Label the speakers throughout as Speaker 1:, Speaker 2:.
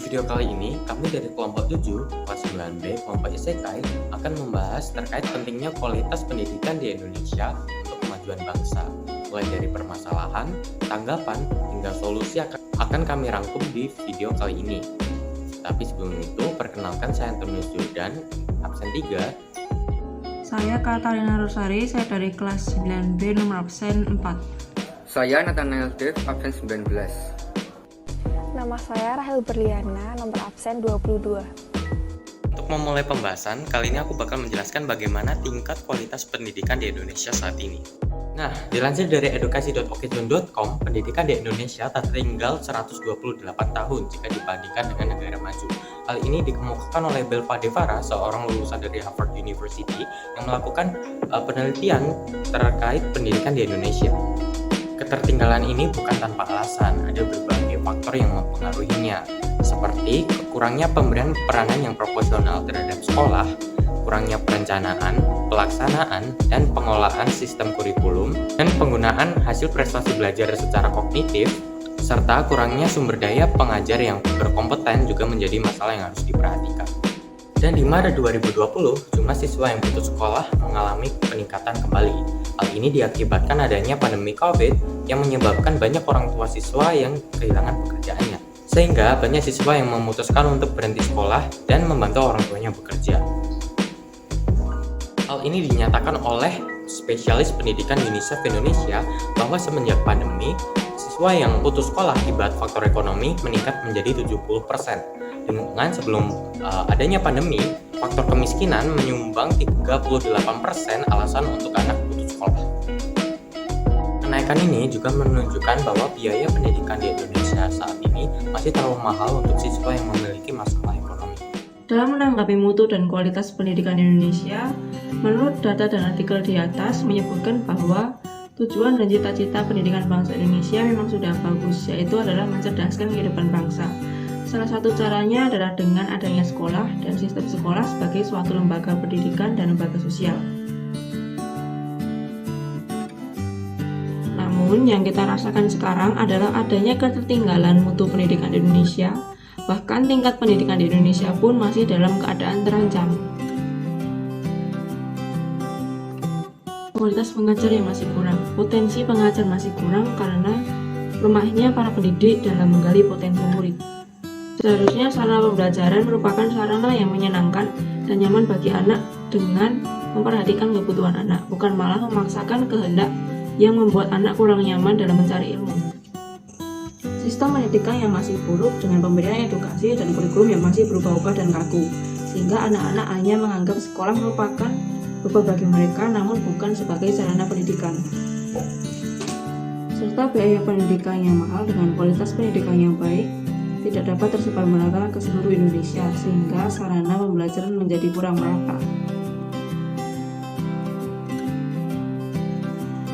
Speaker 1: video kali ini, kami dari kelompok 7, kelas 9B, kelompok Isekai akan membahas terkait pentingnya kualitas pendidikan di Indonesia untuk kemajuan bangsa. Mulai dari permasalahan, tanggapan, hingga solusi akan kami rangkum di video kali ini. Tapi sebelum itu, perkenalkan saya Antonius Jordan, absen 3.
Speaker 2: Saya Katarina Rosari, saya dari kelas 9B nomor absen 4.
Speaker 3: Saya Nathanael Dev, absen 19.
Speaker 4: Nama saya Rahel Berliana, nomor absen 22.
Speaker 1: Untuk memulai pembahasan, kali ini aku bakal menjelaskan bagaimana tingkat kualitas pendidikan di Indonesia saat ini. Nah, dilansir dari edukasi.okzone.com, pendidikan di Indonesia tertinggal 128 tahun jika dibandingkan dengan negara maju. Hal ini dikemukakan oleh Belva Devara, seorang lulusan dari Harvard University yang melakukan penelitian terkait pendidikan di Indonesia. Ketertinggalan ini bukan tanpa alasan, ada berbagai faktor yang mempengaruhinya, seperti kurangnya pemberian peranan yang proporsional terhadap sekolah, kurangnya perencanaan, pelaksanaan, dan pengolahan sistem kurikulum, dan penggunaan hasil prestasi belajar secara kognitif, serta kurangnya sumber daya pengajar yang berkompeten juga menjadi masalah yang harus diperhatikan. Dan di Maret 2020, jumlah siswa yang putus sekolah mengalami peningkatan kembali. Hal ini diakibatkan adanya pandemi COVID yang menyebabkan banyak orang tua siswa yang kehilangan pekerjaannya. Sehingga banyak siswa yang memutuskan untuk berhenti sekolah dan membantu orang tuanya bekerja. Hal ini dinyatakan oleh spesialis pendidikan UNICEF Indonesia bahwa semenjak pandemi, siswa yang putus sekolah akibat faktor ekonomi meningkat menjadi 70%. Dengan sebelum adanya pandemi, faktor kemiskinan menyumbang 38% alasan untuk anak putus sekolah. Kenaikan ini juga menunjukkan bahwa biaya pendidikan di Indonesia saat ini masih terlalu mahal untuk siswa yang memiliki masalah ekonomi.
Speaker 2: Dalam menanggapi mutu dan kualitas pendidikan di Indonesia, menurut data dan artikel di atas menyebutkan bahwa tujuan dan cita-cita pendidikan bangsa Indonesia memang sudah bagus, yaitu adalah mencerdaskan kehidupan bangsa. Salah satu caranya adalah dengan adanya sekolah dan sistem sekolah sebagai suatu lembaga pendidikan dan lembaga sosial. Namun, yang kita rasakan sekarang adalah adanya ketertinggalan mutu pendidikan di Indonesia. Bahkan tingkat pendidikan di Indonesia pun masih dalam keadaan terancam. Kualitas pengajar yang masih kurang, potensi pengajar masih kurang karena lemahnya para pendidik dalam menggali potensi murid. Seharusnya sarana pembelajaran merupakan sarana yang menyenangkan dan nyaman bagi anak dengan memperhatikan kebutuhan anak, bukan malah memaksakan kehendak yang membuat anak kurang nyaman dalam mencari ilmu. Sistem pendidikan yang masih buruk dengan pemberian edukasi dan kurikulum yang masih berubah-ubah dan kaku, sehingga anak-anak hanya menganggap sekolah merupakan beban bagi mereka namun bukan sebagai sarana pendidikan. Serta biaya pendidikan yang mahal dengan kualitas pendidikan yang baik tidak dapat tersebar merata ke seluruh Indonesia, sehingga sarana pembelajaran menjadi kurang merata.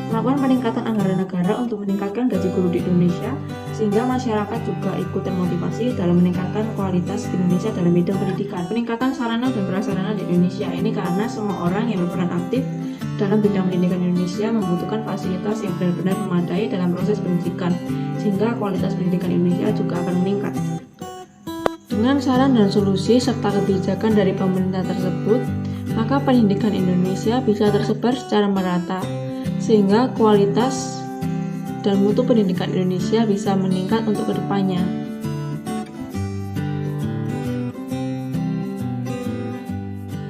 Speaker 2: Melakukan peningkatan anggaran negara untuk meningkatkan gaji guru di Indonesia, sehingga masyarakat juga ikut termotivasi dalam meningkatkan kualitas Indonesia dalam bidang pendidikan. Peningkatan sarana dan prasarana di Indonesia ini karena semua orang yang berperan aktif dalam bidang pendidikan Indonesia membutuhkan fasilitas yang benar-benar memadai dalam proses pendidikan, sehingga kualitas pendidikan Indonesia juga akan meningkat. Dengan saran dan solusi serta kebijakan dari pemerintah tersebut, maka pendidikan Indonesia bisa tersebar secara merata, sehingga kualitas dan mutu pendidikan Indonesia bisa meningkat untuk kedepannya.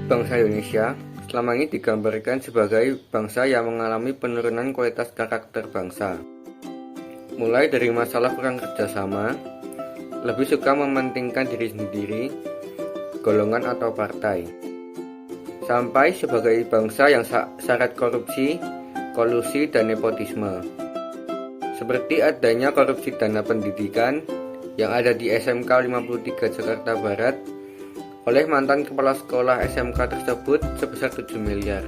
Speaker 3: Bangsa Indonesia selama ini digambarkan sebagai bangsa yang mengalami penurunan kualitas karakter bangsa. Mulai dari masalah kurang kerjasama, lebih suka mementingkan diri sendiri, golongan atau partai, sampai sebagai bangsa yang syarat korupsi, kolusi, dan nepotisme. Seperti adanya korupsi dana pendidikan yang ada di SMK 53 Jakarta Barat oleh mantan kepala sekolah SMK tersebut sebesar 7 miliar.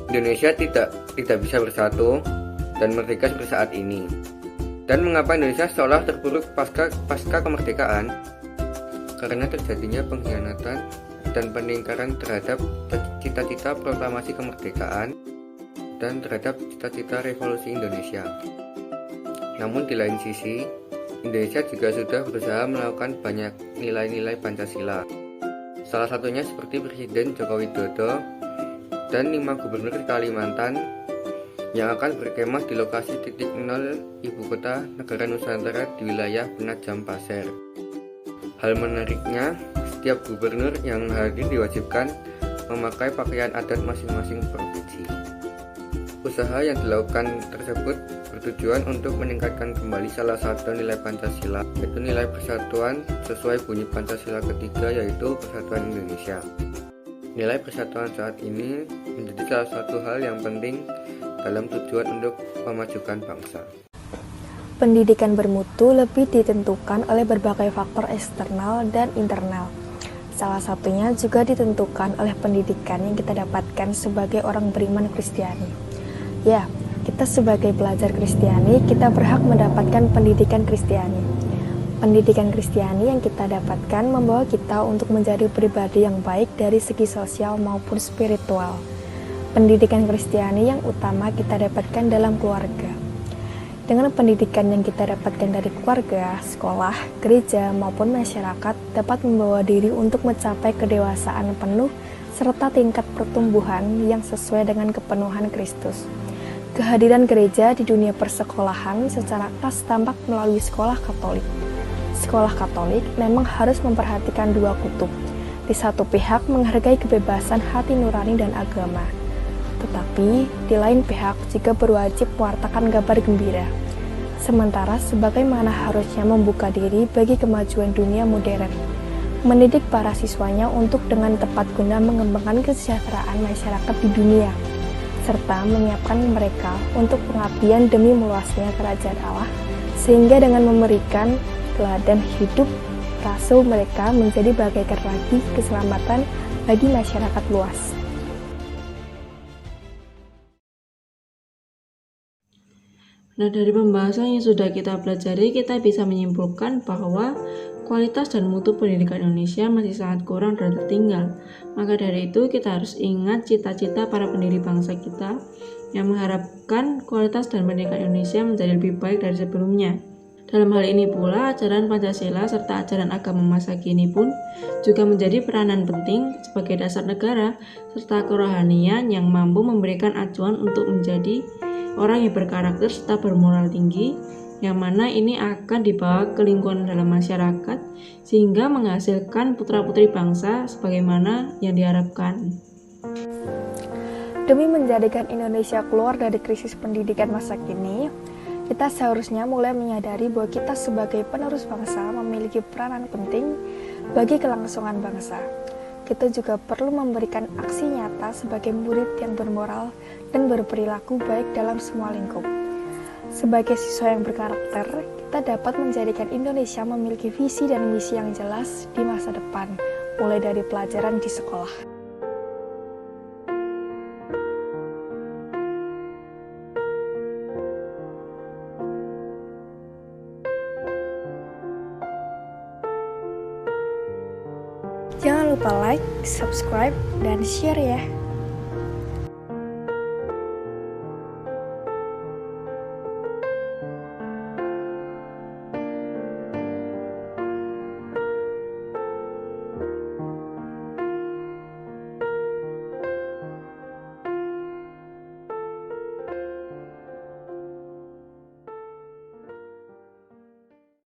Speaker 3: Indonesia tidak bisa bersatu dan merdeka seperti saat ini. Dan mengapa Indonesia seolah terpuruk pasca kemerdekaan? Karena terjadinya pengkhianatan dan peningkaran terhadap cita-cita proklamasi kemerdekaan dan terhadap cita-cita revolusi Indonesia. Namun di lain sisi, Indonesia juga sudah berusaha melakukan banyak nilai-nilai Pancasila. Salah satunya seperti Presiden Joko Widodo dan 5 gubernur di Kalimantan yang akan berkemah di lokasi titik nol ibu kota negara Nusantara di wilayah Penajam Pasir. Hal menariknya, setiap gubernur yang hadir diwajibkan memakai pakaian adat masing-masing provinsi. Usaha yang dilakukan tersebut bertujuan untuk meningkatkan kembali salah satu nilai Pancasila, yaitu nilai persatuan sesuai bunyi Pancasila ketiga, yaitu Persatuan Indonesia. Nilai persatuan saat ini menjadi salah satu hal yang penting dalam tujuan untuk memajukan bangsa.
Speaker 4: Pendidikan bermutu lebih ditentukan oleh berbagai faktor eksternal dan internal. Salah satunya juga ditentukan oleh pendidikan yang kita dapatkan sebagai orang beriman Kristiani. Ya, kita sebagai pelajar Kristiani, kita berhak mendapatkan pendidikan Kristiani. Pendidikan Kristiani yang kita dapatkan membawa kita untuk menjadi pribadi yang baik dari segi sosial maupun spiritual. Pendidikan Kristiani yang utama kita dapatkan dalam keluarga. Dengan pendidikan yang kita dapatkan dari keluarga, sekolah, gereja, maupun masyarakat dapat membawa diri untuk mencapai kedewasaan penuh serta tingkat pertumbuhan yang sesuai dengan kepenuhan Kristus. Kehadiran gereja di dunia persekolahan secara khas tampak melalui sekolah Katolik. Sekolah Katolik memang harus memperhatikan dua kutub. Di satu pihak menghargai kebebasan hati nurani dan agama, tetapi di lain pihak juga berwajib mewartakan kabar gembira. Sementara sebagaimana harusnya membuka diri bagi kemajuan dunia modern, mendidik para siswanya untuk dengan tepat guna mengembangkan kesejahteraan masyarakat di dunia, serta menyiapkan mereka untuk pengabdian demi meluasnya kerajaan Allah, sehingga dengan memberikan teladan hidup rasul mereka menjadi bagaikan ragi keselamatan bagi masyarakat luas.
Speaker 2: Nah, dari pembahasan yang sudah kita pelajari, kita bisa menyimpulkan bahwa kualitas dan mutu pendidikan Indonesia masih sangat kurang dan tertinggal. Maka dari itu, kita harus ingat cita-cita para pendiri bangsa kita yang mengharapkan kualitas dan pendidikan Indonesia menjadi lebih baik dari sebelumnya. Dalam hal ini pula, ajaran Pancasila serta ajaran agama masa kini pun juga menjadi peranan penting sebagai dasar negara serta kerohanian yang mampu memberikan acuan untuk menjadi orang yang berkarakter serta bermoral tinggi, yang mana ini akan dibawa ke lingkungan dalam masyarakat sehingga menghasilkan putra-putri bangsa sebagaimana yang diharapkan.
Speaker 4: Demi menjadikan Indonesia keluar dari krisis pendidikan masa kini, kita seharusnya mulai menyadari bahwa kita sebagai penerus bangsa memiliki peranan penting bagi kelangsungan bangsa. Kita juga perlu memberikan aksi nyata sebagai murid yang bermoral dan berperilaku baik dalam semua lingkup. Sebagai siswa yang berkarakter, kita dapat menjadikan Indonesia memiliki visi dan misi yang jelas di masa depan, mulai dari pelajaran di sekolah. Jangan lupa like, subscribe, dan share ya.